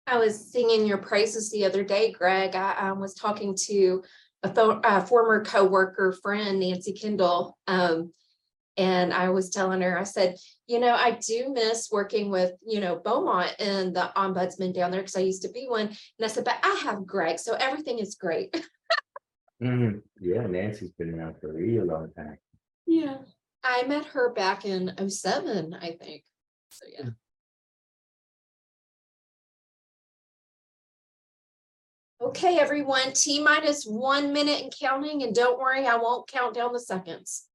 I was singing your praises the other day, Greg. I was talking to a former coworker friend, Nancy Kendall, and I was telling her, I said, I do miss working with, Beaumont and the ombudsman down there because I used to be one. And I said, but I have Greg, so everything is great. Yeah, Nancy's been around for a really long time. Yeah. I met her back in 2007, I think. So yeah. Okay, everyone, T-minus 1 minute and counting, and don't worry, I won't count down the seconds.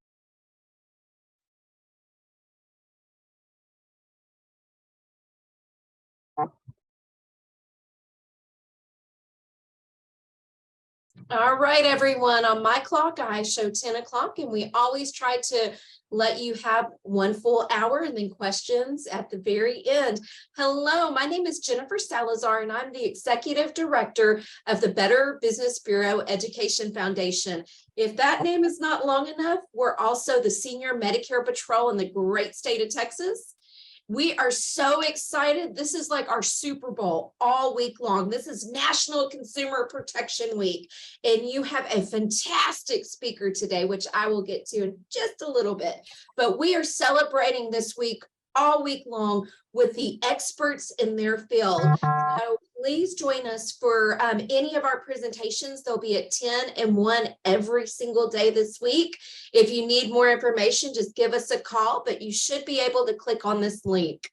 All right, everyone, on my clock, I show 10 o'clock, and we always try to let you have 1 full hour and then questions at the very end. Hello, my name is Jennifer Salazar, and I'm the Executive Director of the Better Business Bureau Education Foundation. If that name is not long enough, we're also the Senior Medicare Patrol in the great state of Texas. We are so excited. This is like our Super Bowl all week long. This is National Consumer Protection Week. And you have a fantastic speaker today, which I will get to in just a little bit. But we are celebrating this week all week long with the experts in their field. So please join us for any of our presentations. They'll be at 10 and 1 every single day this week. If you need more information, just give us a call, but you should be able to click on this link.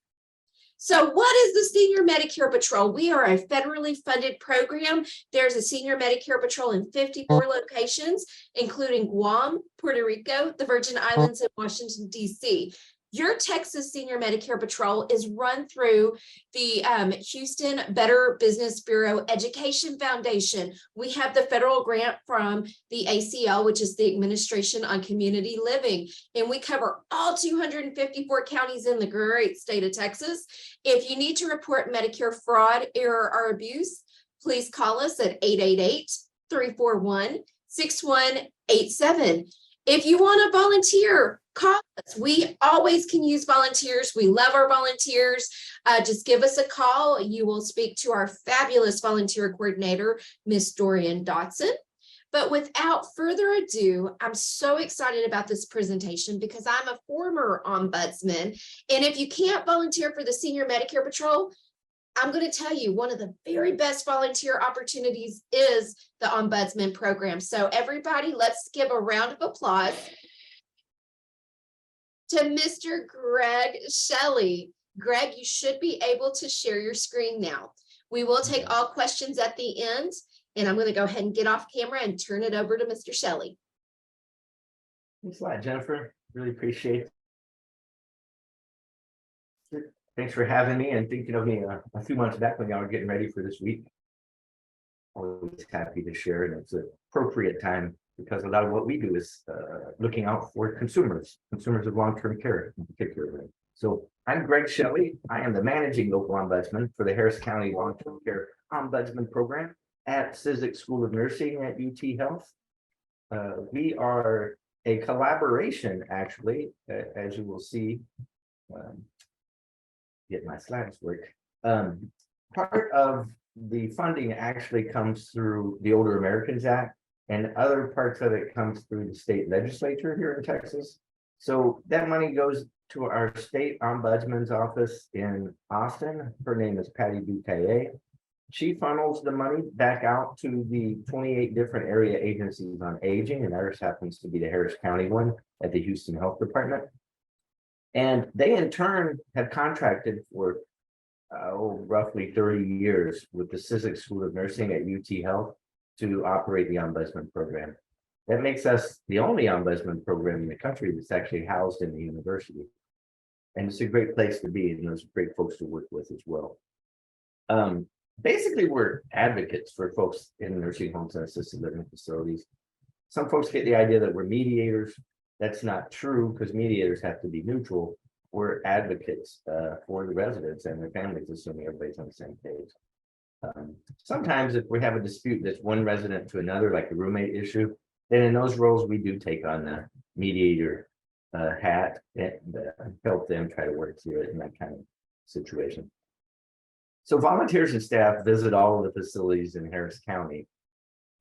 So what is the Senior Medicare Patrol? We are a federally funded program. There's a Senior Medicare Patrol in 54 locations, including Guam, Puerto Rico, the Virgin Islands, and Washington, D.C. Your Texas Senior Medicare Patrol is run through the Houston Better Business Bureau Education Foundation. We have the federal grant from the ACL, which is the Administration on Community Living, and we cover all 254 counties in the great state of Texas. If you need to report Medicare fraud, error, or abuse, please call us at 888-341-6187. If you want to volunteer, call us. We always can use volunteers. We love our volunteers. Just give us a call. You will speak to our fabulous volunteer coordinator, Miss Dorian Dotson. But without further ado, I'm so excited about this presentation because I'm a former ombudsman. And if you can't volunteer for the Senior Medicare Patrol, I'm going to tell you one of the very best volunteer opportunities is the Ombudsman program. So everybody, let's give a round of applause to Mr. Greg Shelley. Greg, you should be able to share your screen now. We will take all questions at the end, and I'm going to go ahead and get off camera and turn it over to Mr. Shelley. Thanks a lot, Jennifer. Really appreciate it. Thanks for having me and thinking of me a few months back when y'all were getting ready for this week. Always happy to share, and it's an appropriate time because a lot of what we do is looking out for consumers of long-term care in particular. So I'm Greg Shelley. I am the managing local ombudsman for the Harris County Long-Term Care Ombudsman Program at Cizik School of Nursing at UTHealth. We are a collaboration, actually, as you will see. Get my slides work. Part of the funding actually comes through the Older Americans Act, and other parts of it comes through the state legislature here in Texas. So that money goes to our state ombudsman's office in Austin. Her name is Patty Ducaye. She funnels the money back out to the 28 different area agencies on aging, and ours happens to be the Harris County one at the Houston Health Department. And they in turn have contracted for roughly 30 years with the Cizik School of Nursing at UTHealth to operate the Ombudsman program. That makes us the only Ombudsman program in the country that's actually housed in the university. And it's a great place to be, and there's great folks to work with as well. Basically, we're advocates for folks in nursing homes and assisted living facilities. Some folks get the idea that we're mediators. That's not true because mediators have to be neutral. We're advocates for the residents and their families, assuming everybody's on the same page. Sometimes if we have a dispute that's one resident to another, like the roommate issue, then in those roles, we do take on the mediator hat and help them try to work through it in that kind of situation. So volunteers and staff visit all of the facilities in Harris County.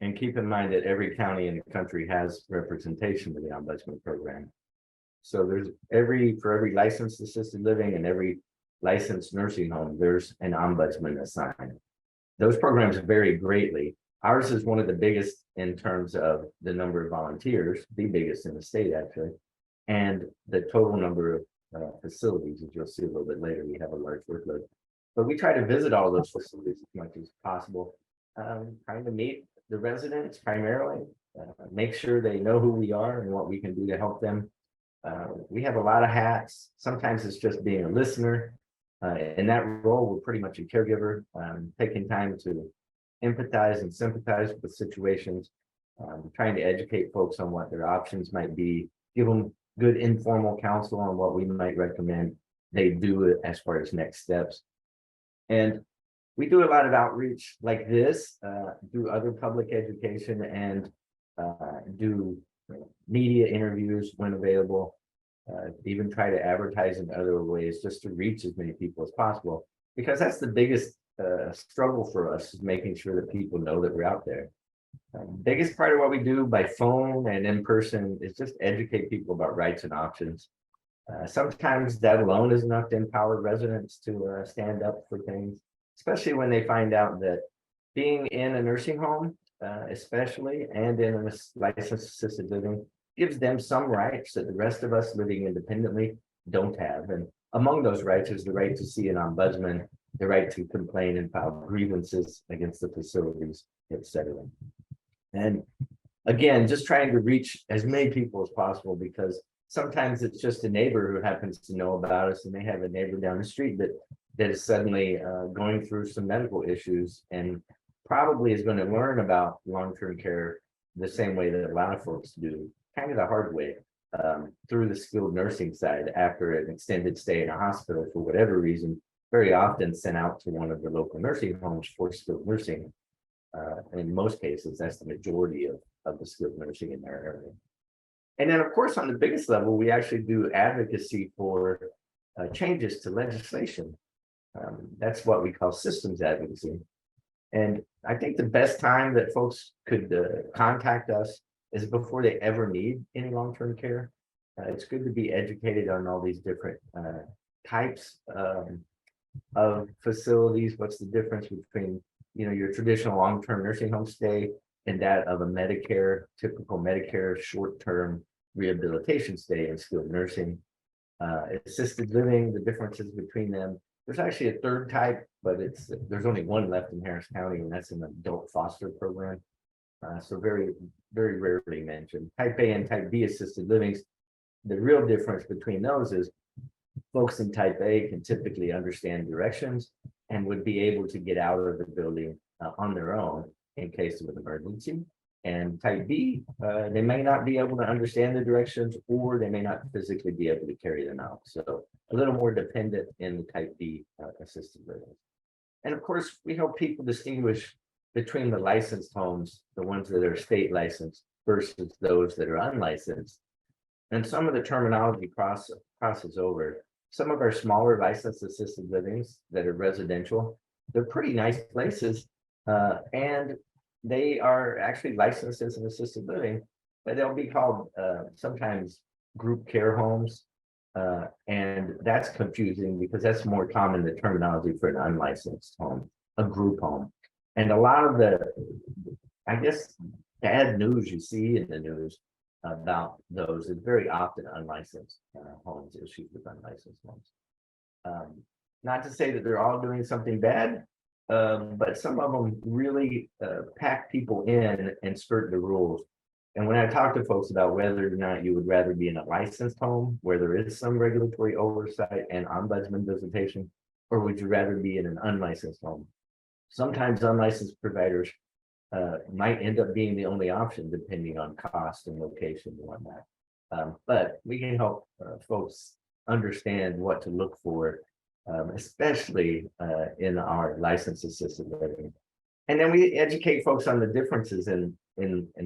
And keep in mind that every county in the country has representation of the Ombudsman program. So there's for every licensed assisted living and every licensed nursing home, there's an ombudsman assigned. Those programs vary greatly. Ours is one of the biggest in terms of the number of volunteers, the biggest in the state actually, and the total number of facilities, as you'll see a little bit later. We have a large workload, but we try to visit all those facilities as much as possible, trying to meet the residents primarily, make sure they know who we are and what we can do to help them. We have a lot of hats. Sometimes it's just being a listener. In that role, we're pretty much a caregiver, taking time to empathize and sympathize with situations, trying to educate folks on what their options might be, give them good informal counsel on what we might recommend they do as far as next steps. And we do a lot of outreach like this, do other public education, and do media interviews when available, even try to advertise in other ways just to reach as many people as possible, because that's the biggest struggle for us, is making sure that people know that we're out there. Biggest part of what we do by phone and in person is just educate people about rights and options. Sometimes that alone is enough to empower residents to stand up for things, especially when they find out that being in a nursing home, especially, and in a licensed assisted living, gives them some rights that the rest of us living independently don't have. And among those rights is the right to see an ombudsman, the right to complain and file grievances against the facilities, etc. And again, just trying to reach as many people as possible, because sometimes it's just a neighbor who happens to know about us, and they have a neighbor down the street that is suddenly going through some medical issues and probably is going to learn about long-term care the same way that a lot of folks do, kind of the hard way, through the skilled nursing side after an extended stay in a hospital for whatever reason, very often sent out to one of the local nursing homes for skilled nursing. In most cases, that's the majority of the skilled nursing in their area. And then, of course, on the biggest level, we actually do advocacy for changes to legislation. That's what we call systems advocacy. And I think the best time that folks could contact us is before they ever need any long-term care. It's good to be educated on all these different types of facilities. What's the difference between, your traditional long-term nursing home stay and that of a typical Medicare short-term rehabilitation stay in skilled nursing, assisted living, the differences between them. There's actually a third type, but there's only one left in Harris County, and that's an adult foster program. So very, very rarely mentioned. Type A and Type B assisted livings. The real difference between those is folks in Type A can typically understand directions and would be able to get out of the building on their own in case of an emergency. And Type B, they may not be able to understand the directions, or they may not physically be able to carry them out. So a little more dependent in the Type B assisted living. And of course, we help people distinguish between the licensed homes, the ones that are state licensed, versus those that are unlicensed. And some of the terminology crosses over. Some of our smaller licensed assisted livings that are residential, they're pretty nice places, and they are actually licensed as an assisted living, but they'll be called sometimes group care homes. And that's confusing because that's more common, the terminology for an unlicensed home, a group home. And a lot of the, I guess, bad news you see in the news about those is very often unlicensed homes, issues with unlicensed homes. Not to say that they're all doing something bad, but some of them really pack people in and skirt the rules. And when I talk to folks about whether or not you would rather be in a licensed home where there is some regulatory oversight and ombudsman visitation, or would you rather be in an unlicensed home? Sometimes unlicensed providers might end up being the only option depending on cost and location and whatnot. But we can help folks understand what to look for, especially in our licensed assisted living. And then we educate folks on the differences in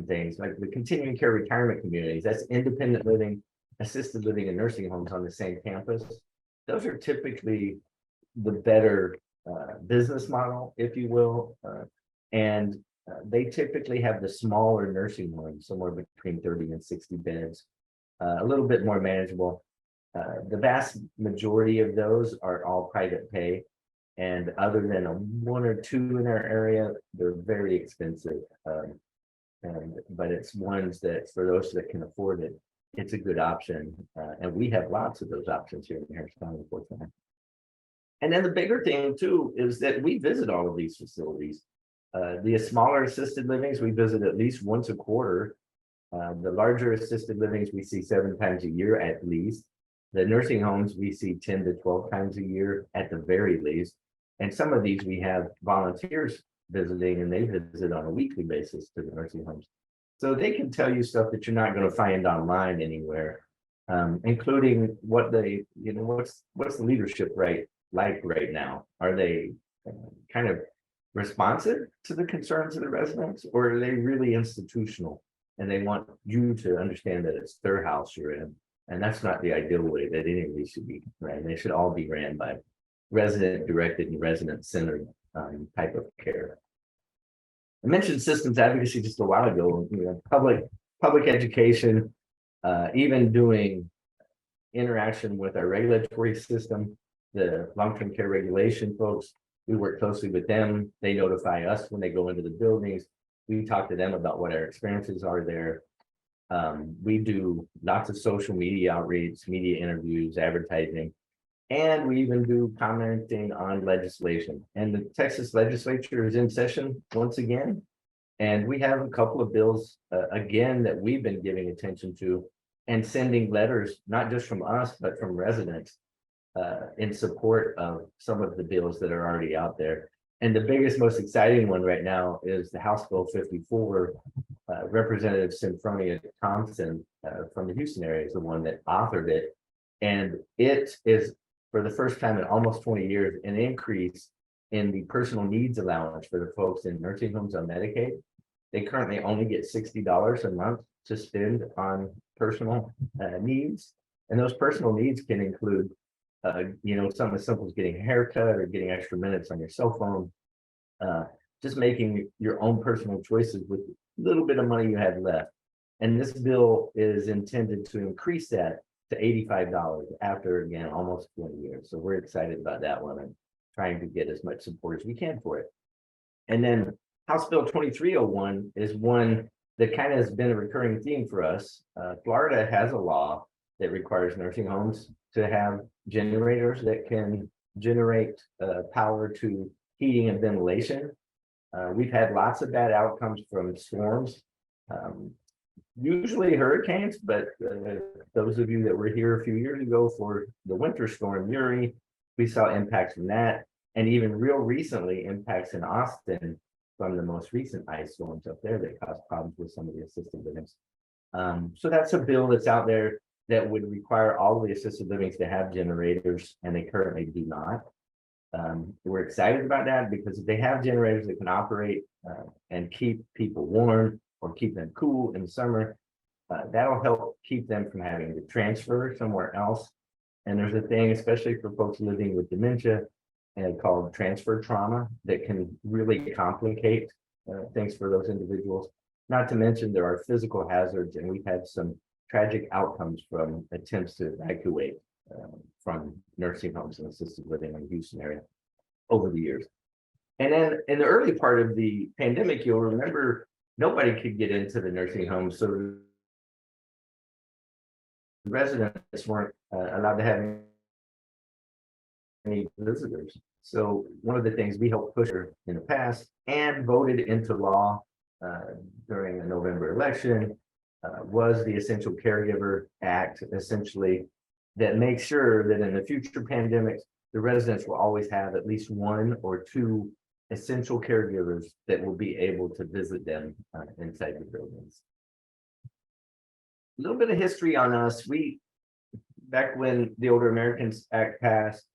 things like the continuing care retirement communities. That's independent living, assisted living, and nursing homes on the same campus. Those are typically the better business model, if you will. And they typically have the smaller nursing homes, somewhere between 30 and 60 beds, a little bit more manageable. The vast majority of those are all private pay. And other than one or two in our area, they're very expensive. But it's ones that for those that can afford it, it's a good option. And we have lots of those options here in Harris County, unfortunately. And then the bigger thing too is that we visit all of these facilities. The smaller assisted livings, we visit at least once a quarter. The larger assisted livings, we see 7 times a year at least. The nursing homes, we see 10 to 12 times a year at the very least. And some of these we have volunteers visiting, and they visit on a weekly basis to the nursing homes. So they can tell you stuff that you're not going to find online anywhere, including what they, what's the leadership like right now? Are they kind of responsive to the concerns of the residents, or are they really institutional and they want you to understand that it's their house you're in? And that's not the ideal way that any of these should be ran. They should all be ran by resident directed and resident centered type of care. I mentioned systems advocacy just a while ago. Public education, even doing interaction with our regulatory system, the long-term care regulation folks. We work closely with them. They notify us when they go into the buildings. We talk to them about what our experiences are there. We do lots of social media outreach, media interviews, advertising, and we even do commenting on legislation. And the Texas legislature is in session once again. And we have a couple of bills, again, that we've been giving attention to and sending letters, not just from us, but from residents in support of some of the bills that are already out there. And the biggest, most exciting one right now is the House Bill 54. Representative Symphonia Thompson from the Houston area is the one that authored it. And it is, for the first time in almost 20 years, an increase in the personal needs allowance for the folks in nursing homes on Medicaid. They currently only get $60 a month to spend on personal needs. And those personal needs can include something as simple as getting a haircut or getting extra minutes on your cell phone, just making your own personal choices with a little bit of money you have left. And this bill is intended to increase that to $85 after, again, almost 20 years. So we're excited about that one and trying to get as much support as we can for it. And then House Bill 2301 is one that kind of has been a recurring theme for us. Florida has a law that requires nursing homes to have generators that can generate power to heating and ventilation. We've had lots of bad outcomes from storms, usually hurricanes, but those of you that were here a few years ago for the winter storm Uri, we saw impacts from that, and even real recently impacts in Austin from the most recent ice storms up there that caused problems with some of the assisted livings. So that's a bill that's out there that would require all of the assisted livings to have generators, and they currently do not. We're excited about that because if they have generators that can operate and keep people warm or keep them cool in the summer, that'll help keep them from having to transfer somewhere else. And there's a thing, especially for folks living with dementia, called transfer trauma that can really complicate things for those individuals. Not to mention there are physical hazards, and we've had some tragic outcomes from attempts to evacuate from nursing homes and assisted living in the Houston area over the years. And then in the early part of the pandemic, you'll remember nobody could get into the nursing homes, so residents weren't allowed to have any visitors. So one of the things we helped push in the past and voted into law during the November election was the Essential Caregiver Act, essentially, that makes sure that in the future pandemics, the residents will always have at least one or two essential caregivers that will be able to visit them inside the buildings. A little bit of history on us. Back when the Older Americans Act passed,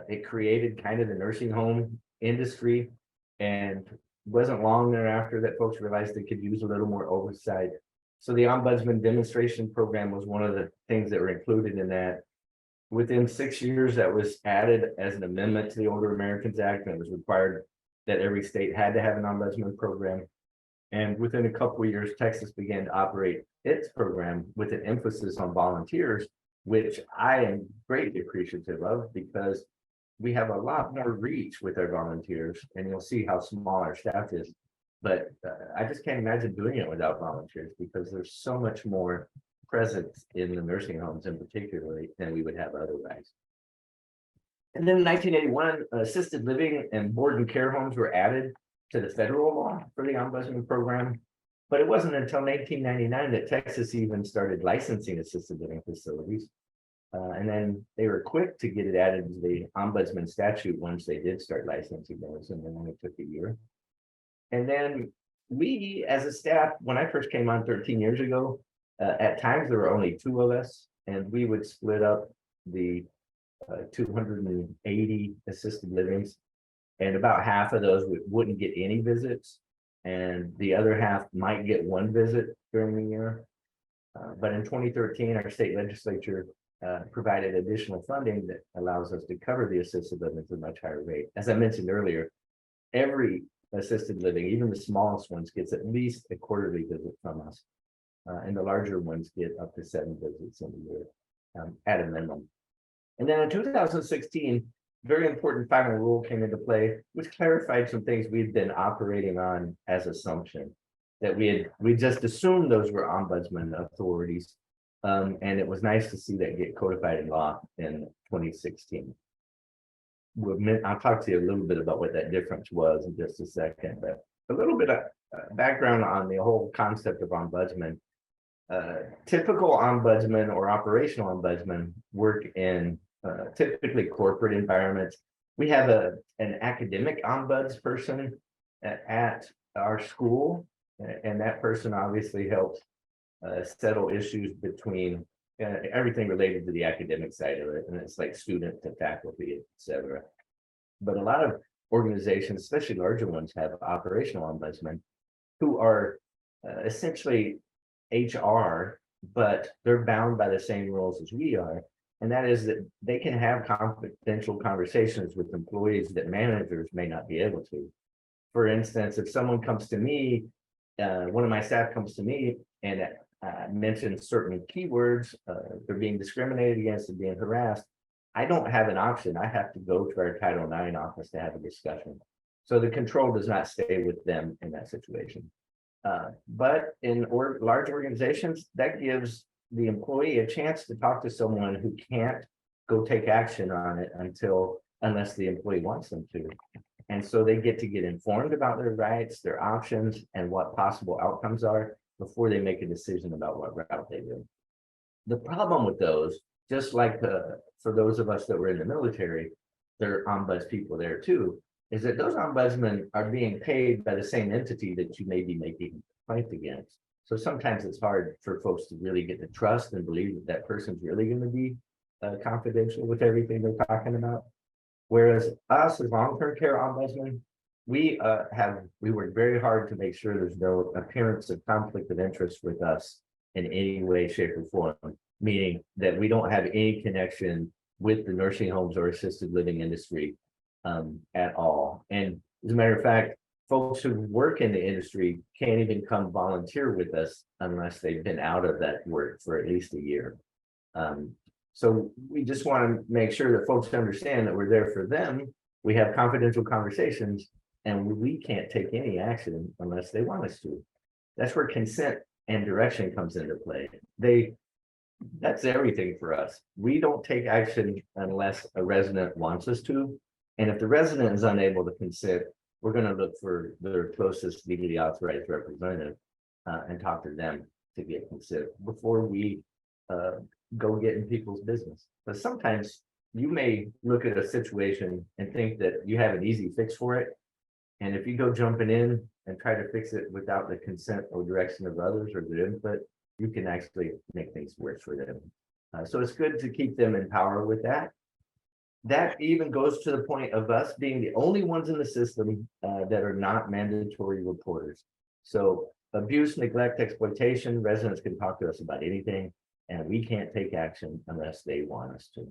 it created kind of the nursing home industry, and it wasn't long thereafter that folks realized they could use a little more oversight. So the Ombudsman demonstration program was one of the things that were included in that. Within 6 years, that was added as an amendment to the Older Americans Act, and it was required that every state had to have an ombudsman program. And within a couple of years, Texas began to operate its program with an emphasis on volunteers, which I am greatly appreciative of because we have a lot more reach with our volunteers, and you'll see how small our staff is. But I just can't imagine doing it without volunteers because there's so much more presence in the nursing homes in particular than we would have otherwise. And then in 1981, assisted living and board and care homes were added to the federal law for the ombudsman program. But it wasn't until 1999 that Texas even started licensing assisted living facilities. And then they were quick to get it added to the ombudsman statute once they did start licensing those, and then only took a year. And then we, as a staff, when I first came on 13 years ago, at times there were only 2 of us, and we would split up the 280 assisted livings, and about half of those wouldn't get any visits, and the other half might get 1 visit during the year. But in 2013, our state legislature provided additional funding that allows us to cover the assisted living at a much higher rate. As I mentioned earlier, every assisted living, even the smallest ones, gets at least a quarterly visit from us. And the larger ones get up to 7 visits in a year at a minimum. And then in 2016, very important final rule came into play, which clarified some things we'd been operating on as assumption, that we just assumed those were ombudsman authorities. And it was nice to see that get codified in law in 2016. I'll talk to you a little bit about what that difference was in just a second, but a little bit of background on the whole concept of ombudsman. Typical ombudsman or operational ombudsman work in typically corporate environments. We have an academic ombuds person at our school, and that person obviously helps settle issues between everything related to the academic side of it, and it's like student to faculty, etc. But a lot of organizations, especially larger ones, have operational ombudsmen who are essentially HR, but they're bound by the same rules as we are. And that is that they can have confidential conversations with employees that managers may not be able to. For instance, if someone comes to me, one of my staff comes to me and mentions certain keywords, they're being discriminated against and being harassed, I don't have an option. I have to go to our Title IX office to have a discussion. So the control does not stay with them in that situation. But in large organizations, that gives the employee a chance to talk to someone who can't go take action on it unless the employee wants them to. And so they get informed about their rights, their options, and what possible outcomes are before they make a decision about what route they do. The problem with those, just like for those of us that were in the military, there are ombuds people there too, is that those ombudsmen are being paid by the same entity that you may be making a complaint against. So sometimes it's hard for folks to really get the trust and believe that that person's really going to be confidential with everything they're talking about. Whereas us as long-term care ombudsmen, we work very hard to make sure there's no appearance of conflict of interest with us in any way, shape, or form, meaning that we don't have any connection with the nursing homes or assisted living industry at all. And as a matter of fact, folks who work in the industry can't even come volunteer with us unless they've been out of that work for at least a year. So we just want to make sure that folks understand that we're there for them. We have confidential conversations, and we can't take any action unless they want us to. That's where consent and direction comes into play. That's everything for us. We don't take action unless a resident wants us to. And if the resident is unable to consent, we're going to look for their closest legally authorized representative and talk to them to get consent before we go get in people's business. But sometimes you may look at a situation and think that you have an easy fix for it. And if you go jumping in and try to fix it without the consent or direction of others or their input, you can actually make things worse for them. So it's good to keep them in power with that. That even goes to the point of us being the only ones in the system that are not mandatory reporters. So abuse, neglect, exploitation, residents can talk to us about anything, and we can't take action unless they want us to.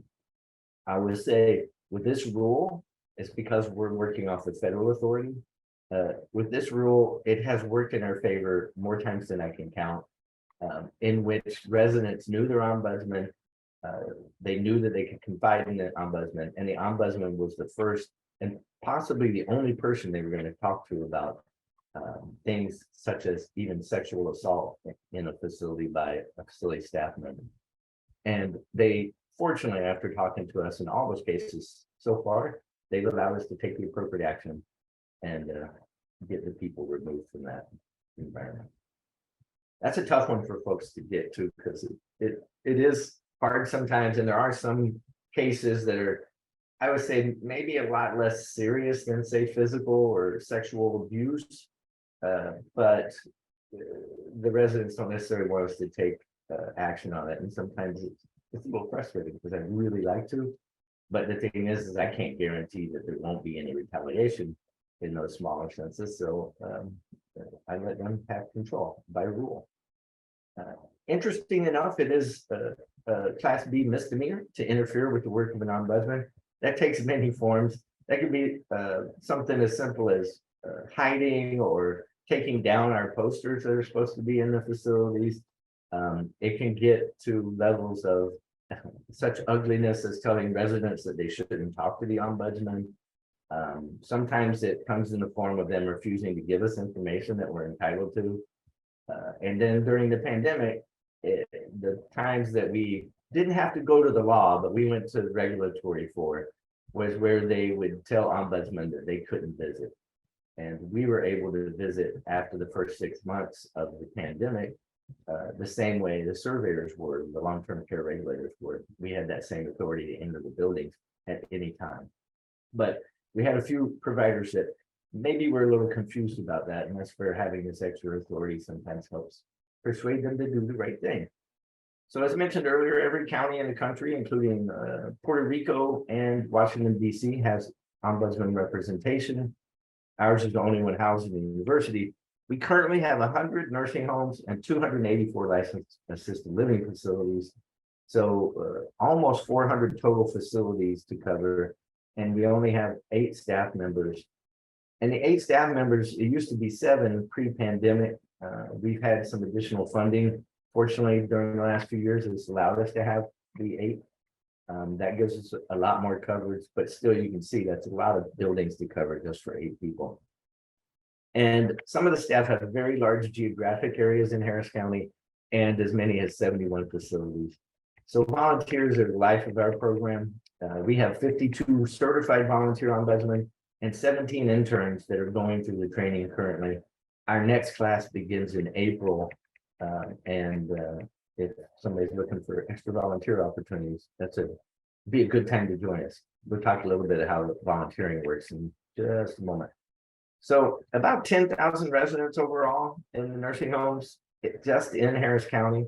I would say with this rule, it's because we're working off the federal authority. With this rule, it has worked in our favor more times than I can count, in which residents knew their ombudsman. They knew that they could confide in the ombudsman, and the ombudsman was the first and possibly the only person they were going to talk to about things such as even sexual assault in a facility by a facility staff member. And they, fortunately, after talking to us in all those cases so far, they've allowed us to take the appropriate action and get the people removed from that environment. That's a tough one for folks to get to, because it is hard sometimes, and there are some cases that are, I would say, maybe a lot less serious than, say, physical or sexual abuse, but the residents don't necessarily want us to take action on it, and sometimes it's a little frustrating because I'd really like to, but the thing is I can't guarantee that there won't be any retaliation in those smaller senses, so I let them have control by rule. Interesting enough, it is a Class B misdemeanor to interfere with the work of an ombudsman. That takes many forms. That could be something as simple as hiding or taking down our posters that are supposed to be in the facilities. It can get to levels of such ugliness as telling residents that they shouldn't talk to the ombudsman. Sometimes it comes in the form of them refusing to give us information that we're entitled to. And then during the pandemic, the times that we didn't have to go to the law, but we went to the regulatory for it, was where they would tell ombudsman that they couldn't visit. And we were able to visit after the first 6 months of the pandemic, the same way the surveyors were, the long-term care regulators were. We had that same authority to enter the buildings at any time. But we had a few providers that maybe we're a little confused about that, and that's where having this extra authority sometimes helps persuade them to do the right thing. So as mentioned earlier, every county in the country, including Puerto Rico and Washington, D.C., has ombudsman representation. Ours is the only one housed in the university. We currently have 100 nursing homes and 284 licensed assisted living facilities. So almost 400 total facilities to cover. And we only have 8 staff members. And the 8 staff members, it used to be 7 pre-pandemic. We've had some additional funding. Fortunately, during the last few years, it's allowed us to have the 8. That gives us a lot more coverage, but still you can see that's a lot of buildings to cover just for 8 people. And some of the staff have very large geographic areas in Harris County and as many as 71 facilities. So volunteers are the life of our program. We have 52 certified volunteer ombudsmen and 17 interns that are going through the training currently. Our next class begins in April. If somebody's looking for extra volunteer opportunities, be a good time to join us. We'll talk a little bit of how volunteering works in just a moment. So about 10,000 residents overall in the nursing homes, just in Harris County.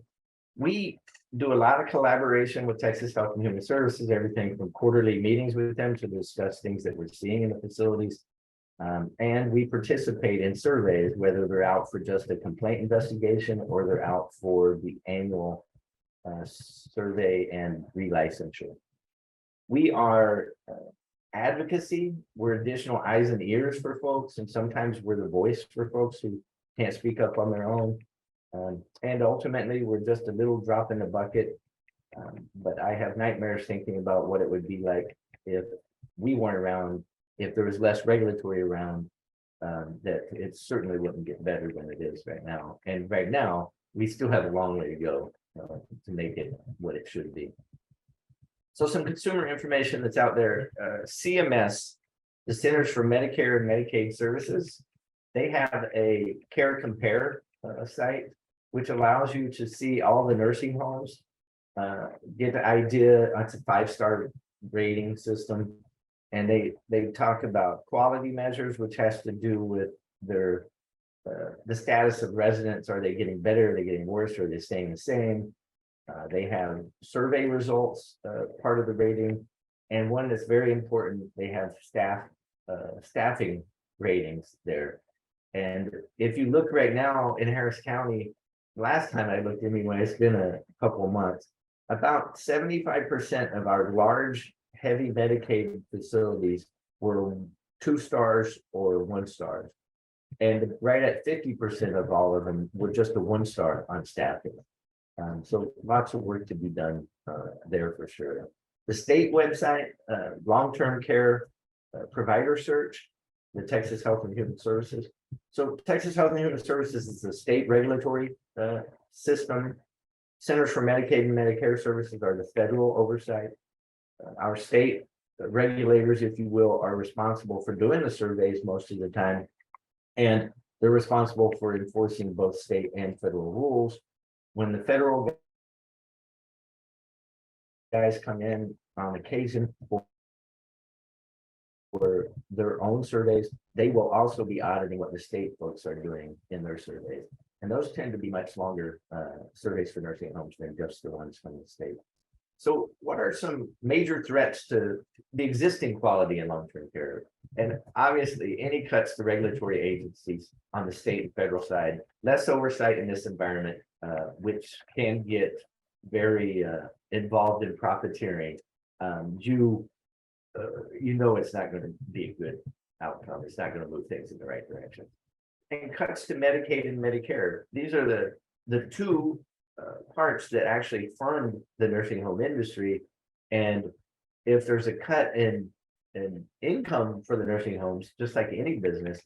We do a lot of collaboration with Texas Health and Human Services, everything from quarterly meetings with them to discuss things that we're seeing in the facilities. And we participate in surveys, whether they're out for just a complaint investigation or they're out for the annual survey and relicensure. We are advocacy. We're additional eyes and ears for folks, and sometimes we're the voice for folks who can't speak up on their own. And ultimately, we're just a little drop in the bucket. But I have nightmares thinking about what it would be like if we weren't around, if there was less regulatory around, that it certainly wouldn't get better than it is right now. And right now, we still have a long way to go to make it what it should be. So some consumer information that's out there, CMS, the Centers for Medicare and Medicaid Services, they have a Care Compare site, which allows you to see all the nursing homes, get the idea. It's a 5-star rating system. And they talk about quality measures, which has to do with their the status of residents. Are they getting better? Are they getting worse? Are they staying the same? They have survey results, part of the rating. And one that's very important, they have staffing ratings there. And if you look right now in Harris County, last time I looked anyway, it's been a couple of months, about 75% of our large heavy Medicaid facilities were 2 stars or 1 stars. And right at 50% of all of them were just a 1 star on staffing. So lots of work to be done there for sure. The state website, long-term care provider search, the Texas Health and Human Services. So Texas Health and Human Services is the state regulatory system. Centers for Medicaid and Medicare Services are the federal oversight. Our state regulators, if you will, are responsible for doing the surveys most of the time. And they're responsible for enforcing both state and federal rules. When the federal guys come in on occasion for their own surveys, they will also be auditing what the state folks are doing in their surveys. And those tend to be much longer surveys for nursing homes than just the ones from the state. So what are some major threats to the existing quality in long-term care? And obviously, any cuts to regulatory agencies on the state and federal side, less oversight in this environment, which can get very involved in profiteering. You know it's not going to be a good outcome. It's not going to move things in the right direction. And cuts to Medicaid and Medicare. These are the two parts that actually fund the nursing home industry. And if there's a cut in income for the nursing homes, just like any business,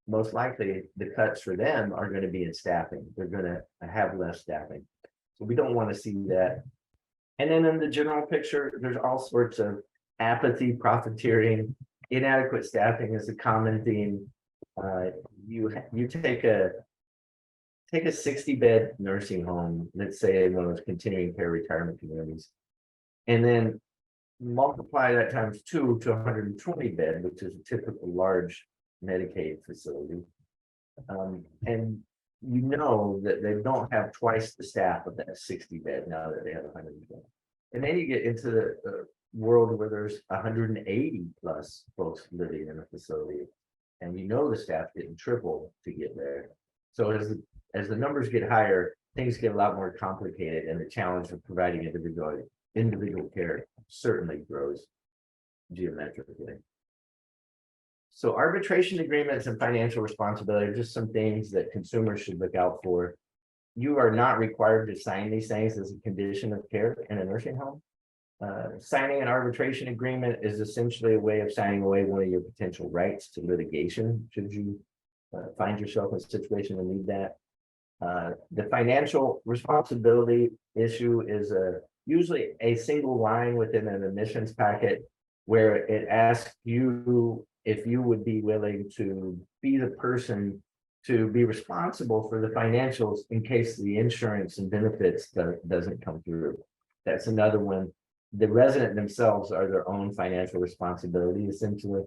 most likely the cuts for them are going to be in staffing. They're going to have less staffing. So we don't want to see that. And then in the general picture, there's all sorts of apathy, profiteering, inadequate staffing is a common theme. You take a 60-bed nursing home, let's say one of those continuing care retirement communities, and then multiply that times 2 to 120 bed, which is a typical large Medicaid facility. And you know that they don't have twice the staff of that 60 bed now that they have 100 bed. And then you get into the world where there's 180 plus folks living in a facility, and you know the staff didn't triple to get there. So as the numbers get higher, things get a lot more complicated, and the challenge of providing individual care certainly grows geometrically. So arbitration agreements and financial responsibility are just some things that consumers should look out for. You are not required to sign these things as a condition of care in a nursing home. Signing an arbitration agreement is essentially a way of signing away one of your potential rights to litigation, should you find yourself in a situation and need that. The financial responsibility issue is usually a single line within an admissions packet where it asks you if you would be willing to be the person to be responsible for the financials in case the insurance and benefits doesn't come through. That's another one. The resident themselves are their own financial responsibility, essentially,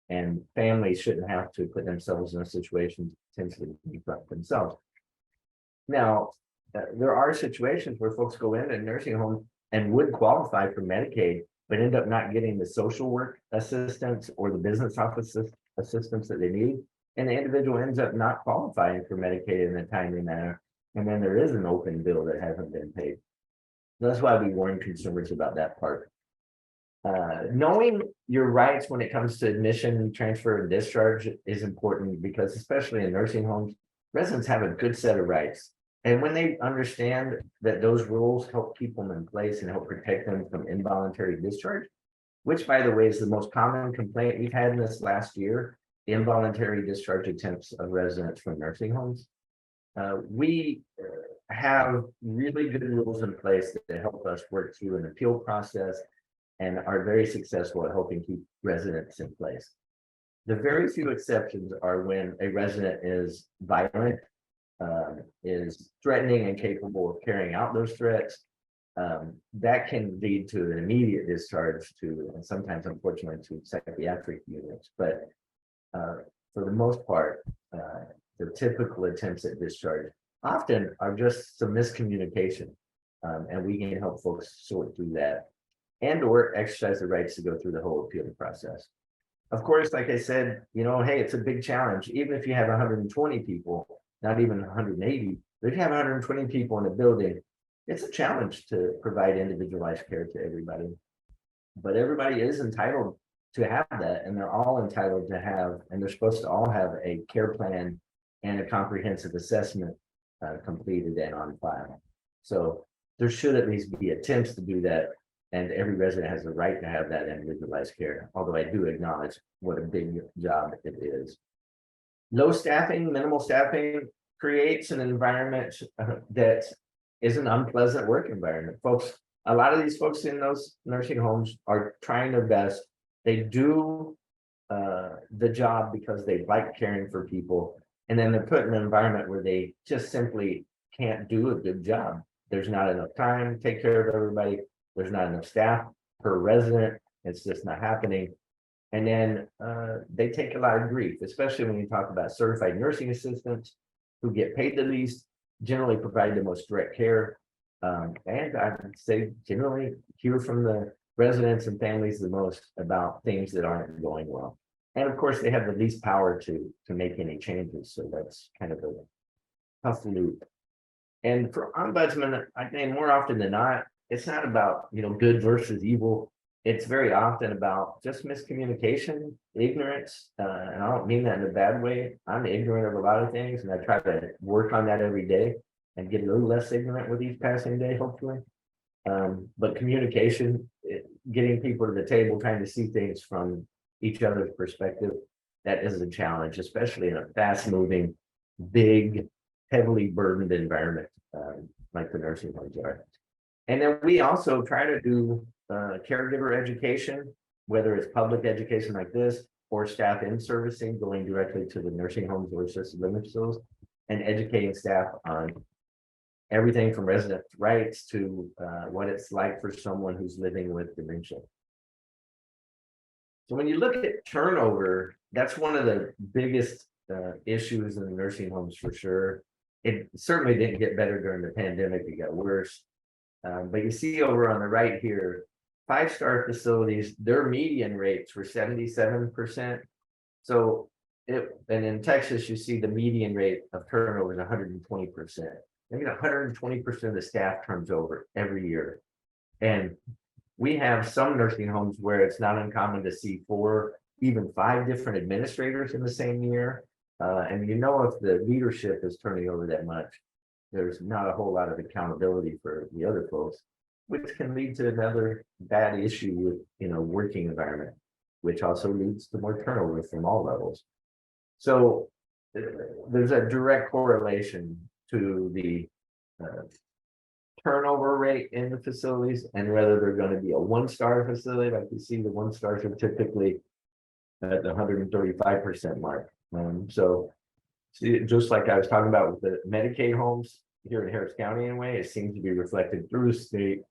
and families shouldn't have to put themselves in a situation to potentially confront themselves. Now, there are situations where folks go in a nursing home and would qualify for Medicaid, but end up not getting the social work assistance or the business office assistance that they need. And the individual ends up not qualifying for Medicaid in a timely manner. And then there is an open bill that hasn't been paid. That's why we warn consumers about that part. Knowing your rights when it comes to admission, transfer, and discharge is important because, especially in nursing homes, residents have a good set of rights. And when they understand that those rules help keep them in place and help protect them from involuntary discharge, which, by the way, is the most common complaint we've had in this last year, involuntary discharge attempts of residents from nursing homes. We have really good rules in place that help us work through an appeal process and are very successful at helping keep residents in place. The very few exceptions are when a resident is violent, is threatening and capable of carrying out those threats. That can lead to an immediate discharge to, and sometimes unfortunately to psychiatric units. But for the most part, the typical attempts at discharge often are just some miscommunication. And we can help folks sort through that and or exercise the rights to go through the whole appeal process. Of course, like I said, hey, it's a big challenge. Even if you have 120 people, not even 180, but if you have 120 people in a building, it's a challenge to provide individualized care to everybody. But everybody is entitled to have that, and they're all entitled to have, and they're supposed to all have a care plan and a comprehensive assessment completed and on file. So there should at least be attempts to do that, and every resident has the right to have that individualized care, although I do acknowledge what a big job it is. Low staffing, minimal staffing creates an environment that is an unpleasant work environment. Folks, a lot of these folks in those nursing homes are trying their best. They do the job because they like caring for people, and then they're put in an environment where they just simply can't do a good job. There's not enough time to take care of everybody. There's not enough staff per resident. It's just not happening. And then they take a lot of grief, especially when you talk about certified nursing assistants who get paid the least, generally provide the most direct care. And I would say generally hear from the residents and families the most about things that aren't going well. And of course, they have the least power to make any changes. So that's kind of a tough loop. And for ombudsman, I think more often than not, it's not about, good versus evil. It's very often about just miscommunication, ignorance, and I don't mean that in a bad way. I'm ignorant of a lot of things, and I try to work on that every day and get a little less ignorant with each passing day, hopefully. But communication, getting people to the table, trying to see things from each other's perspective, that is a challenge, especially in a fast-moving, big, heavily burdened environment like the nursing homes are. And then we also try to do caregiver education, whether it's public education like this or staff in servicing, going directly to the nursing homes or assisted living facilities, and educating staff on everything from resident rights to what it's like for someone who's living with dementia. So when you look at turnover, that's one of the biggest issues in the nursing homes for sure. It certainly didn't get better during the pandemic, it got worse. But you see over on the right here, 5-star facilities, their median rates were 77%. So and in Texas, you see the median rate of turnover is 120%. I mean, 120% of the staff turns over every year. And we have some nursing homes where it's not uncommon to see 4, even 5 different administrators in the same year. And if the leadership is turning over that much, there's not a whole lot of accountability for the other folks, which can lead to another bad issue with, working environment, which also leads to more turnover from all levels. So there's a direct correlation to the turnover rate in the facilities and whether they're going to be a 1-star facility. Like you see, the 1-stars are typically at the 135% mark. So see, just like I was talking about with the Medicaid homes here in Harris County, anyway, it seems to be reflected through the state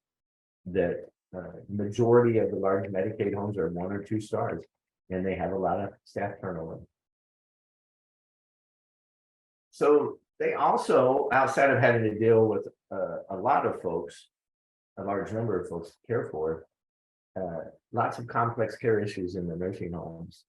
that majority of the large Medicaid homes are 1 or 2 stars, and they have a lot of staff turnover. So they also, outside of having to deal with a lot of folks, a large number of folks to care for, lots of complex care issues in the nursing homes.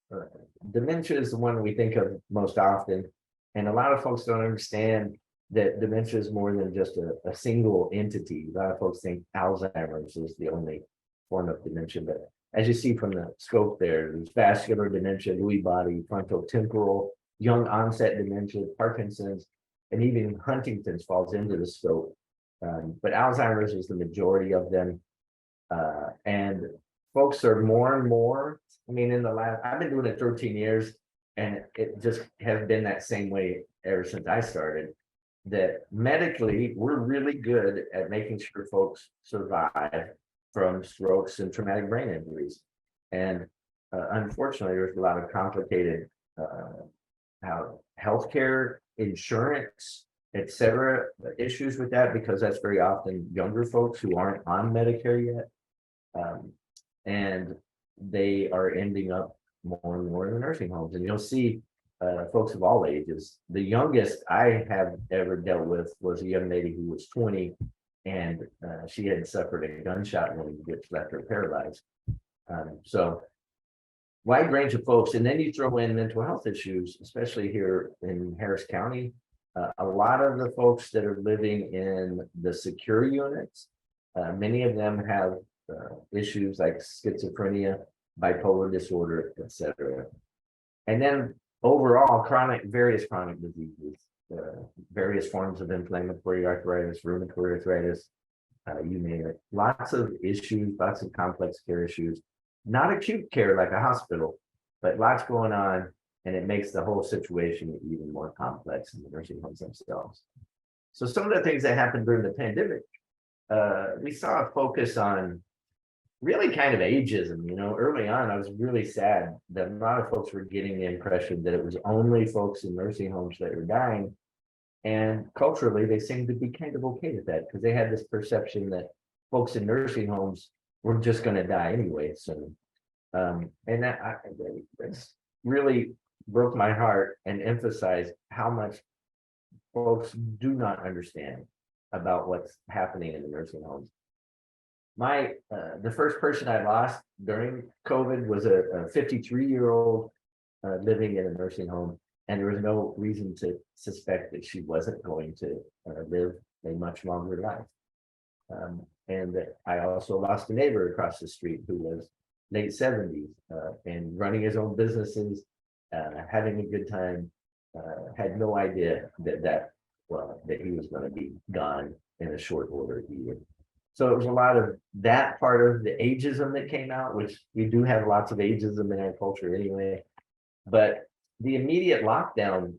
Dementia is the one we think of most often, and a lot of folks don't understand that dementia is more than just a single entity. A lot of folks think Alzheimer's is the only form of dementia, but as you see from the scope there's vascular dementia, Lewy body, frontotemporal, young onset dementia, Parkinson's, and even Huntington's falls into the scope. But Alzheimer's is the majority of them. And folks are more and more, I've been doing it 13 years, and it just has been that same way ever since I started, that medically, we're really good at making sure folks survive from strokes and traumatic brain injuries. And unfortunately, there's a lot of complicated healthcare, insurance, etc. issues with that, because that's very often younger folks who aren't on Medicare yet. And they are ending up more and more in the nursing homes. And you'll see folks of all ages. The youngest I have ever dealt with was a young lady who was 20, and she had suffered a gunshot wound which left her paralyzed. So wide range of folks. And then you throw in mental health issues, especially here in Harris County. A lot of the folks that are living in the secure units, many of them have issues like schizophrenia, bipolar disorder, etc. And then overall, various chronic diseases, various forms of inflammatory arthritis, rheumatoid arthritis, you name it. Lots of issues, lots of complex care issues. Not acute care like a hospital, but lots going on, and it makes the whole situation even more complex in the nursing homes themselves. So some of the things that happened during the pandemic, we saw a focus on really kind of ageism. Early on, I was really sad that a lot of folks were getting the impression that it was only folks in nursing homes that were dying. And culturally, they seemed to be kind of okay with that because they had this perception that folks in nursing homes were just going to die anyway. So, and that's really broke my heart and emphasized how much folks do not understand about what's happening in the nursing homes. The first person I lost during COVID was a 53-year-old living in a nursing home, and there was no reason to suspect that she wasn't going to live a much longer life. And I also lost a neighbor across the street who was late 70s and running his own businesses, having a good time, had no idea that he was going to be gone in a short order either. So it was a lot of that part of the ageism that came out, which we do have lots of ageism in our culture anyway. But the immediate lockdown,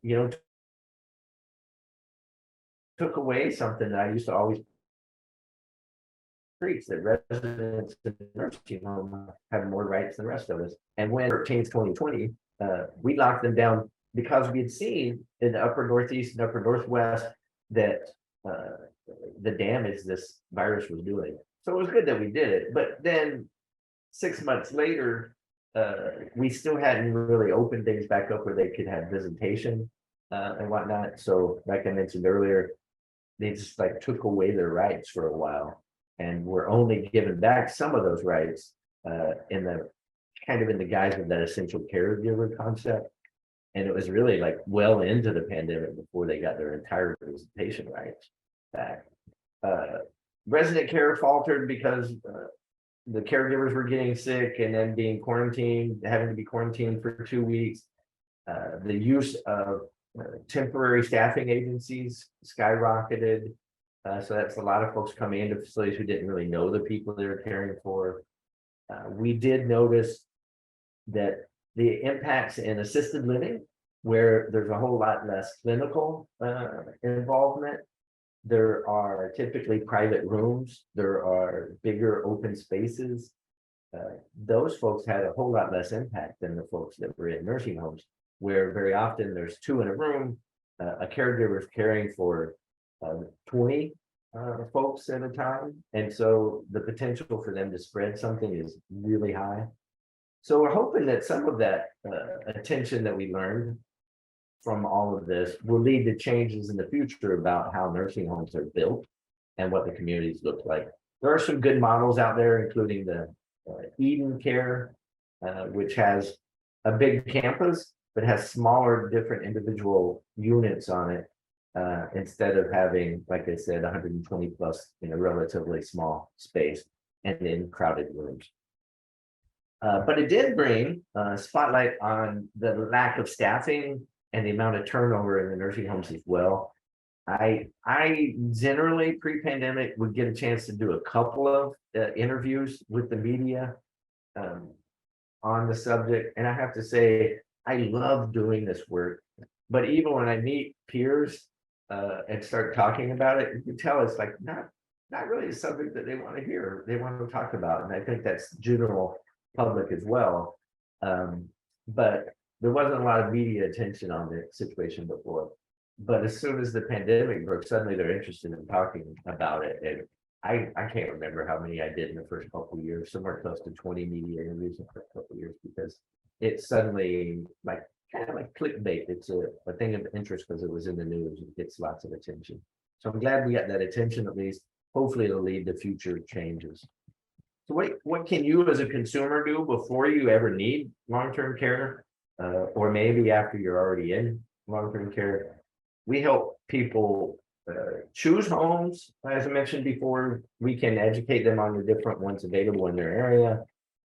took away something that I used to always preach, that residents in the nursing home have more rights than the rest of us. And when it changed 2020, we locked them down because we had seen in the upper Northeast and upper Northwest that the damage this virus was doing. So it was good that we did it. But then 6 months later, we still hadn't really opened things back up where they could have visitation and whatnot. So like I mentioned earlier, they just like took away their rights for a while, and we're only giving back some of those rights in the guise of that essential caregiver concept. And it was really like well into the pandemic before they got their entire visitation rights back. Resident care faltered because the caregivers were getting sick and then being quarantined, having to be quarantined for 2 weeks. The use of temporary staffing agencies skyrocketed. So that's a lot of folks coming into facilities who didn't really know the people they were caring for. We did notice that the impacts in assisted living, where there's a whole lot less clinical involvement. There are typically private rooms. There are bigger open spaces. Those folks had a whole lot less impact than the folks that were in nursing homes, where very often there's 2 in a room. A caregiver is caring for 20 folks at a time. And so the potential for them to spread something is really high. So we're hoping that some of that attention that we learned from all of this will lead to changes in the future about how nursing homes are built and what the communities look like. There are some good models out there, including the Eden Care, which has a big campus, but has smaller, different individual units on it, instead of having, like I said, 120 plus in a relatively small space and in crowded rooms. But it did bring a spotlight on the lack of staffing and the amount of turnover in the nursing homes as well. I generally pre-pandemic would get a chance to do a couple of interviews with the media on the subject. And I have to say, I love doing this work. But even when I meet peers and start talking about it, you can tell it's like not really a subject that they want to hear, they want to talk about. And I think that's general public as well. But there wasn't a lot of media attention on the situation before. But as soon as the pandemic broke, suddenly they're interested in talking about it. And I can't remember how many I did in the first couple of years, somewhere close to 20 media interviews in the first couple of years, because it's suddenly like kind of like clickbait. It's a thing of interest because it was in the news. It gets lots of attention. So I'm glad we got that attention at least. Hopefully it'll lead to future changes. So what can you as a consumer do before you ever need long-term care, or maybe after you're already in long-term care? We help people choose homes. As I mentioned before, we can educate them on the different ones available in their area.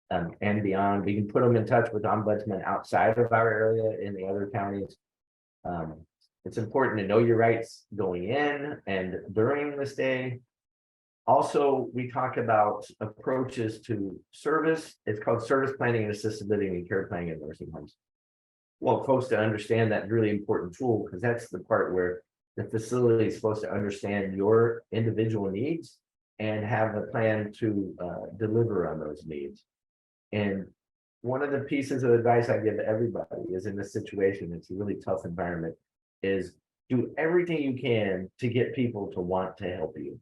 And beyond, we can put them in touch with ombudsman outside of our area in the other counties. It's important to know your rights going in and during the stay. Also, we talk about approaches to service. It's called service planning and assisted living and care planning in nursing homes. Well, folks to understand that really important tool, because that's the part where the facility is supposed to understand your individual needs and have a plan to deliver on those needs. And one of the pieces of advice I give to everybody is in this situation, it's a really tough environment, is do everything you can to get people to want to help you.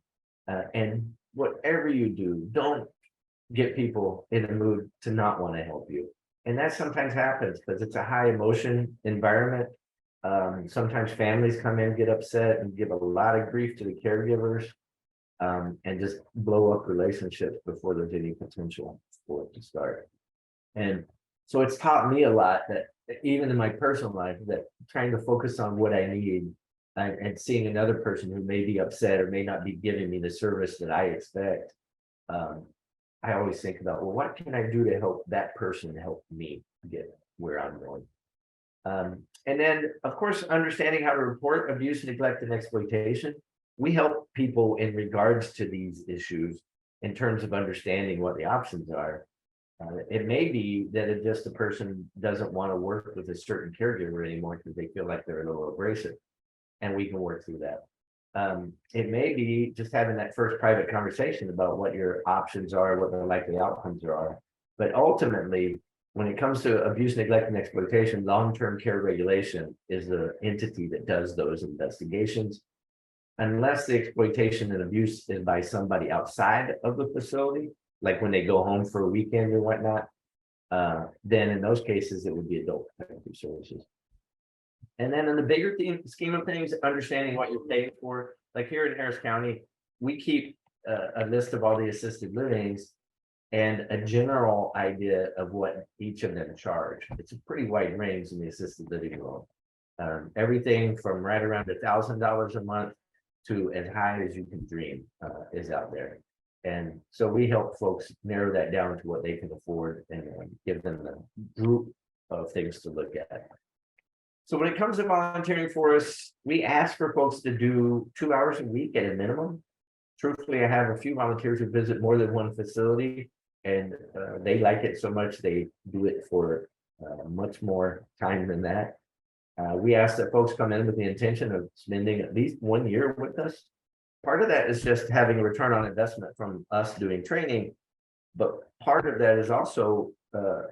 And whatever you do, don't get people in a mood to not want to help you. And that sometimes happens because it's a high emotion environment. Sometimes families come in, get upset and give a lot of grief to the caregivers, and just blow up relationships before there's any potential for it to start. And so it's taught me a lot that even in my personal life, that trying to focus on what I need and seeing another person who may be upset or may not be giving me the service that I expect. I always think about, well, what can I do to help that person help me get where I'm going? And then, of course, understanding how to report abuse, neglect, and exploitation. We help people in regards to these issues in terms of understanding what the options are. It may be that it just a person doesn't want to work with a certain caregiver anymore because they feel like they're a little abrasive, and we can work through that. It may be just having that first private conversation about what your options are, what the likely outcomes are. But ultimately, when it comes to abuse, neglect, and exploitation, long-term care regulation is the entity that does those investigations. Unless the exploitation and abuse is by somebody outside of the facility, like when they go home for a weekend or whatnot, then in those cases, it would be adult protective services. And then in the bigger scheme of things, understanding what you're paying for, like here in Harris County, we keep a list of all the assisted livings and a general idea of what each of them charge. It's a pretty wide range in the assisted living world. Everything from right around $1,000 a month to as high as you can dream is out there. And so we help folks narrow that down to what they can afford and give them the group of things to look at. So when it comes to volunteering for us, we ask for folks to do 2 hours a week at a minimum. Truthfully, I have a few volunteers who visit more than one facility, and they like it so much they do it for much more time than that. We ask that folks come in with the intention of spending at least 1 year with us. Part of that is just having a return on investment from us doing training, but part of that is also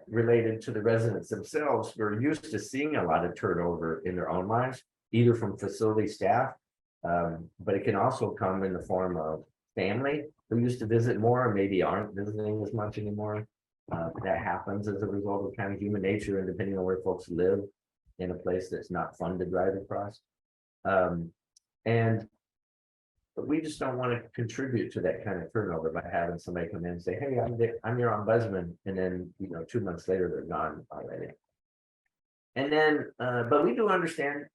related to the residents themselves. We're used to seeing a lot of turnover in their own lives, either from facility staff, but it can also come in the form of family who used to visit more and maybe aren't visiting as much anymore. That happens as a result of kind of human nature and depending on where folks live in a place that's not fun to drive across. But we just don't want to contribute to that kind of turnover by having somebody come in and say, hey, I'm your ombudsman. And then, 2 months later, they're gone already. And then, but we do understand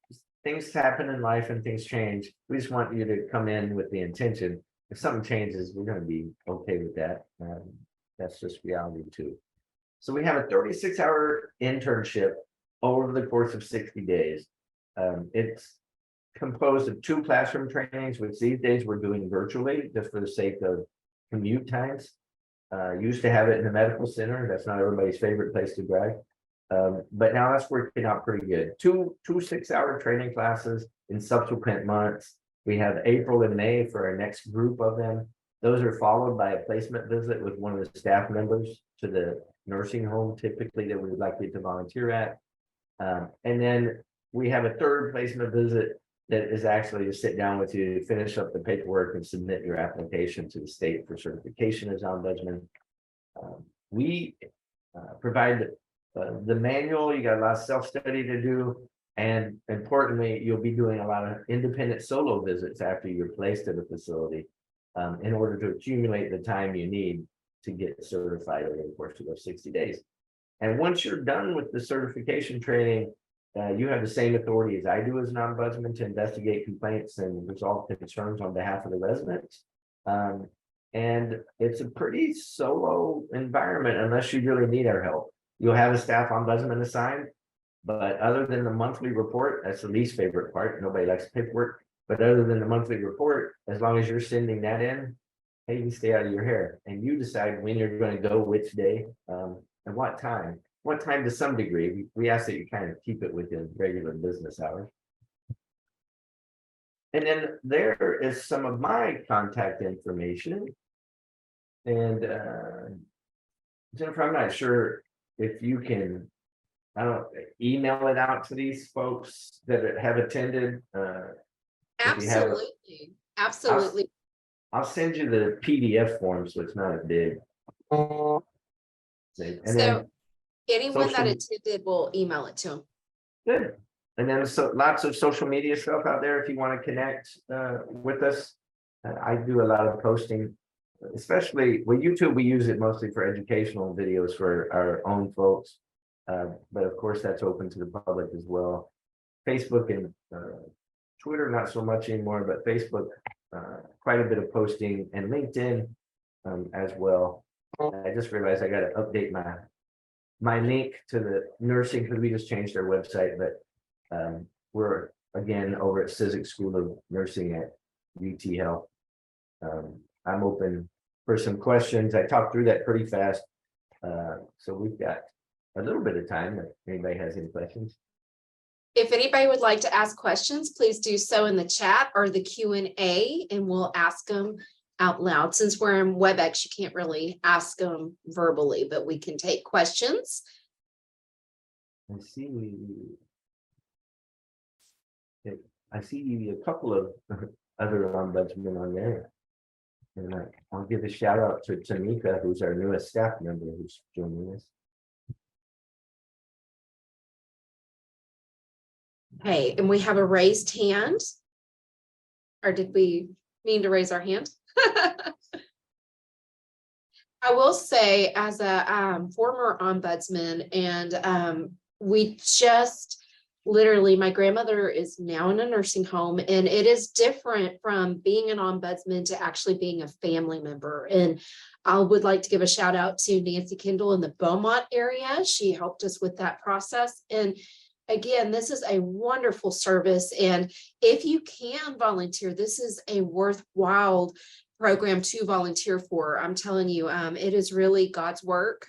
things happen in life and things change. We just want you to come in with the intention. If something changes, we're going to be okay with that. That's just reality too. So we have a 36-hour internship over the course of 60 days. It's composed of 2 classroom trainings, which these days we're doing virtually just for the sake of commute times. Used to have it in the medical center. That's not everybody's favorite place to drive. But now that's working out pretty good. Two 6-hour training classes in subsequent months. We have April and May for our next group of them. Those are followed by a placement visit with one of the staff members to the nursing home, typically that we would like you to volunteer at. And then we have a third placement visit that is actually to sit down with you, finish up the paperwork and submit your application to the state for certification as ombudsman. We provide the manual. You got a lot of self-study to do. And importantly, you'll be doing a lot of independent solo visits after you're placed at a facility in order to accumulate the time you need to get certified over the course of those 60 days. And once you're done with the certification training, You have the same authority as I do as an ombudsman to investigate complaints and resolve concerns on behalf of the residents. And it's a pretty solo environment unless you really need our help. You'll have a staff ombudsman assigned, but other than the monthly report, that's the least favorite part. Nobody likes paperwork. But other than the monthly report, as long as you're sending that in, hey, you stay out of your hair and you decide when you're going to go, which day, and what time. What time to some degree. We ask that you kind of keep it within regular business hours. And then there is some of my contact information. And Jennifer, I'm not sure if you can, I don't email it out to these folks that have attended. If you have, Absolutely. Absolutely. I'll send you the PDF form, so it's not as big. And So then anyone that social- attended will email it to them. good. And then so lots of social media stuff out there if you want to connect with us. I do a lot of posting, especially with YouTube. We use it mostly for educational videos for our own folks. But of course, that's open to the public as well. Facebook and Twitter, not so much anymore, but Facebook, quite a bit of posting, and LinkedIn as well. I just realized I got to update my link to the nursing because we just changed our website, but we're again over at Civic School of Nursing at UTHealth. I'm open for some questions. I talked through that pretty fast. So we've got a little bit of time if anybody has any questions. If anybody would like to ask questions, please do so in the chat or the Q&A, and we'll ask them out loud. Since we're in WebEx, you can't really ask them verbally, but we can take questions. I see a couple of other ombudsmen on there. And I'll give a shout out to Tamika, who's our newest staff member who's joining us. Okay, and we have a raised hand. Or did we mean to raise our hand? I will say, as a former ombudsman, and we just literally, my grandmother is now in a nursing home, and it is different from being an ombudsman to actually being a family member. And I would like to give a shout out to Nancy Kendall in the Beaumont area. She helped us with that process. And again, this is a wonderful service. And if you can volunteer, this is a worthwhile program to volunteer for. I'm telling you, it is really God's work.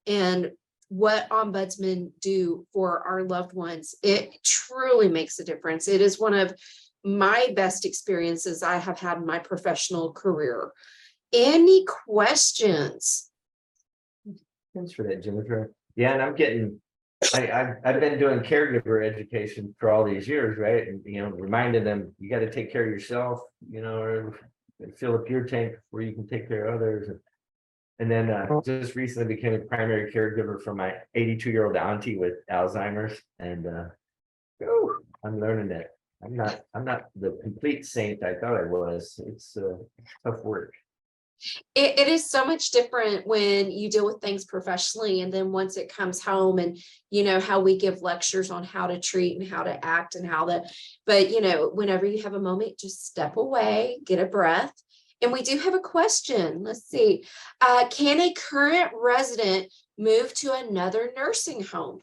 And what ombudsmen do for our loved ones, it truly makes a difference. It is one of my best experiences I have had in my professional career. Any questions? Thanks for that, Jennifer. Yeah, and I'm getting, I've been doing caregiver education for all these years, right? And, you know, reminding them, you got to take care of yourself, you know, or fill up your tank before you can take care of others. And then just recently became a primary caregiver for my 82-year-old auntie with Alzheimer's. And I'm learning that I'm not the complete saint I thought I was. It's tough work. It is so much different when you deal with things professionally, and then once it comes home, and you know how we give lectures on how to treat and how to act and how to, but you know, whenever you have a moment, just step away, get a breath. And we do have a question. Let's see. Can a current resident move to another nursing home?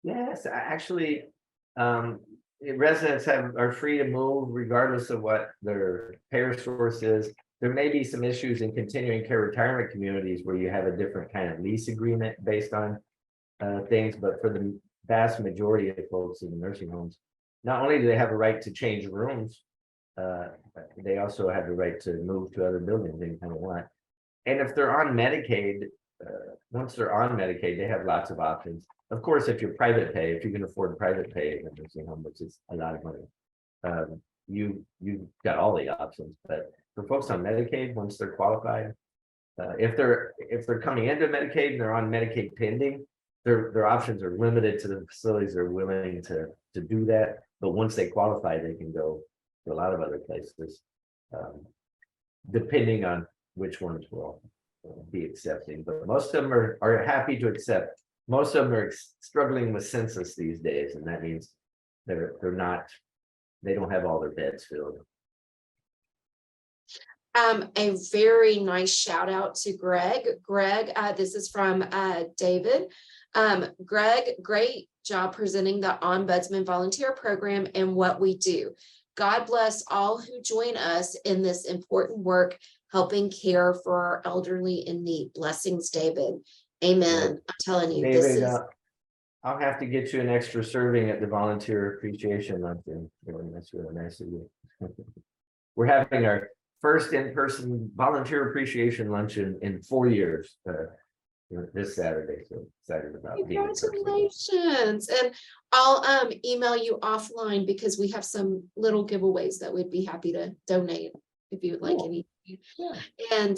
Yes, actually, residents are free to move regardless of what their payer source is. There may be some issues in continuing care retirement communities where you have a different kind of lease agreement based on things, but for the vast majority of folks in the nursing homes, not only do they have a right to change rooms, they also have the right to move to other buildings anytime they want. And if they're on Medicaid, once they're on Medicaid, they have lots of options. Of course, if you're private pay, if you can afford private pay in a nursing home, which is a lot of money, you've got all the options. But for folks on Medicaid, once they're qualified, if they're coming into Medicaid and they're on Medicaid pending, their options are limited to the facilities that are willing to do that. But once they qualify, they can go to a lot of other places, depending on which ones will be accepting. But most of them are happy to accept most of them are struggling with census these days, and that means they don't have all their beds filled. A very nice shout out to Greg. Greg, this is from David. Greg, great job presenting the Ombudsman Volunteer Program and what we do. God bless all who join us in this important work, helping care for our elderly in need. Blessings, David. Amen. I'm telling you, David, this is. I'll have to get you an extra serving at the volunteer appreciation luncheon. That's really nice of you. We're having our first in-person volunteer appreciation luncheon in 4 years this Saturday. So excited about being in person. Congratulations. And I'll email you offline because we have some little giveaways that we'd be happy to donate if you would like any. Yeah. And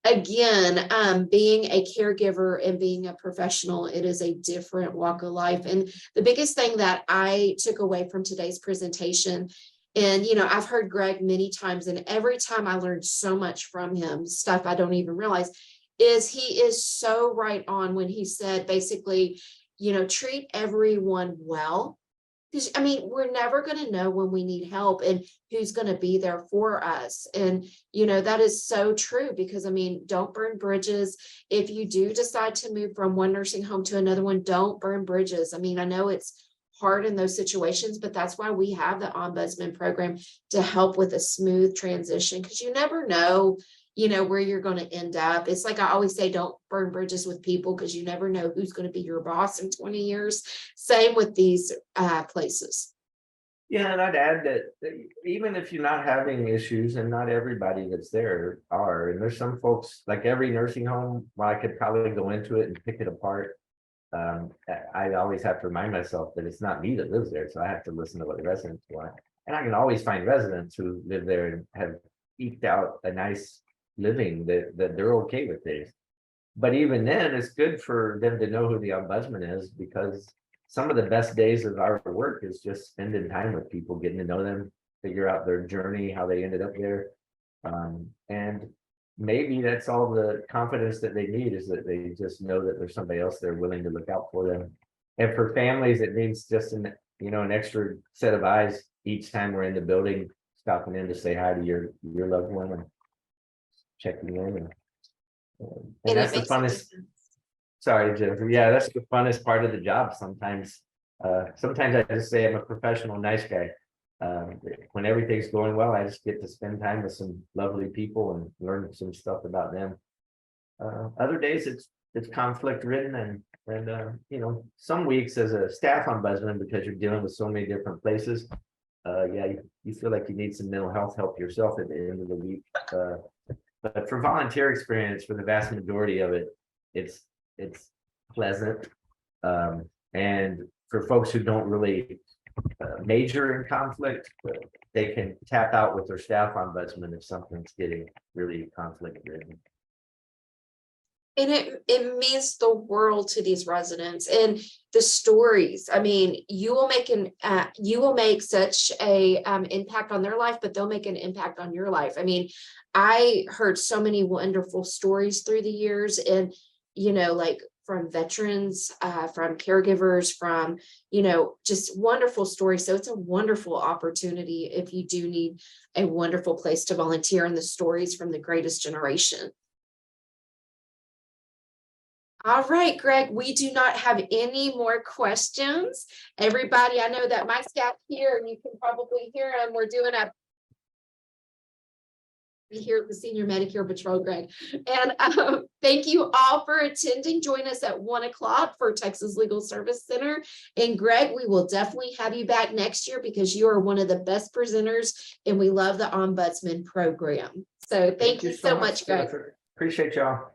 again, being a caregiver and being a professional, it is a different walk of life. And the biggest thing that I took away from today's presentation, and I've heard Greg many times, and every time I learned so much from him, stuff I don't even realize, is he is so right on when he said basically, treat everyone well. Because we're never going to know when we need help and who's going to be there for us. And, that is so true because, don't burn bridges. If you do decide to move from one nursing home to another one, don't burn bridges. I know it's hard in those situations, but that's why we have the Ombudsman program to help with a smooth transition, because you never know, where you're going to end up. It's like I always say, don't burn bridges with people because you never know who's going to be your boss in 20 years. Same with these places. Yeah, and I'd add that even if you're not having issues, and not everybody that's there are, and there's some folks, like every nursing home, well, I could probably go into it and pick it apart. I always have to remind myself that it's not me that lives there, so I have to listen to what the residents want. And I can always find residents who live there and have eked out a nice living that they're okay with this. But even then, it's good for them to know who the ombudsman is, because some of the best days of our work is just spending time with people, getting to know them, figure out their journey, how they ended up there. And maybe that's all the confidence that they need, is that they just know that there's somebody else there willing to look out for them. And for families, it means just an extra set of eyes each time we're in the building, stopping in to say hi to your loved one and checking in. And that's the funnest. Sorry, Jennifer. Yeah, that's the funnest part of the job. Sometimes I just say I'm a professional, nice guy. When everything's going well, I just get to spend time with some lovely people and learn some stuff about them. Other days it's conflict ridden, and some weeks as a staff ombudsman, because you're dealing with so many different places, you feel like you need some mental health help yourself at the end of the week. But for volunteer experience, for the vast majority of it, it's pleasant. And for folks who don't really major in conflict, they can tap out with their staff ombudsman if something's getting really conflict ridden. And it means the world to these residents, and the stories. You will make such a impact on their life, but they'll make an impact on your life. I heard so many wonderful stories through the years, and like from veterans, from caregivers, from just wonderful stories. So it's a wonderful opportunity if you do need a wonderful place to volunteer, and the stories from the greatest generation. All right, Greg, we do not have any more questions. Everybody, I know that my staff here, and you can probably hear them, we're doing here at the Senior Medicare Patrol, Greg. And thank you all for attending. Join us at 1 o'clock for Texas Legal Service Center. And Greg, we will definitely have you back next year, because you are one of the best presenters, and we love the Ombudsman program. So thank you so much, Greg. Appreciate y'all.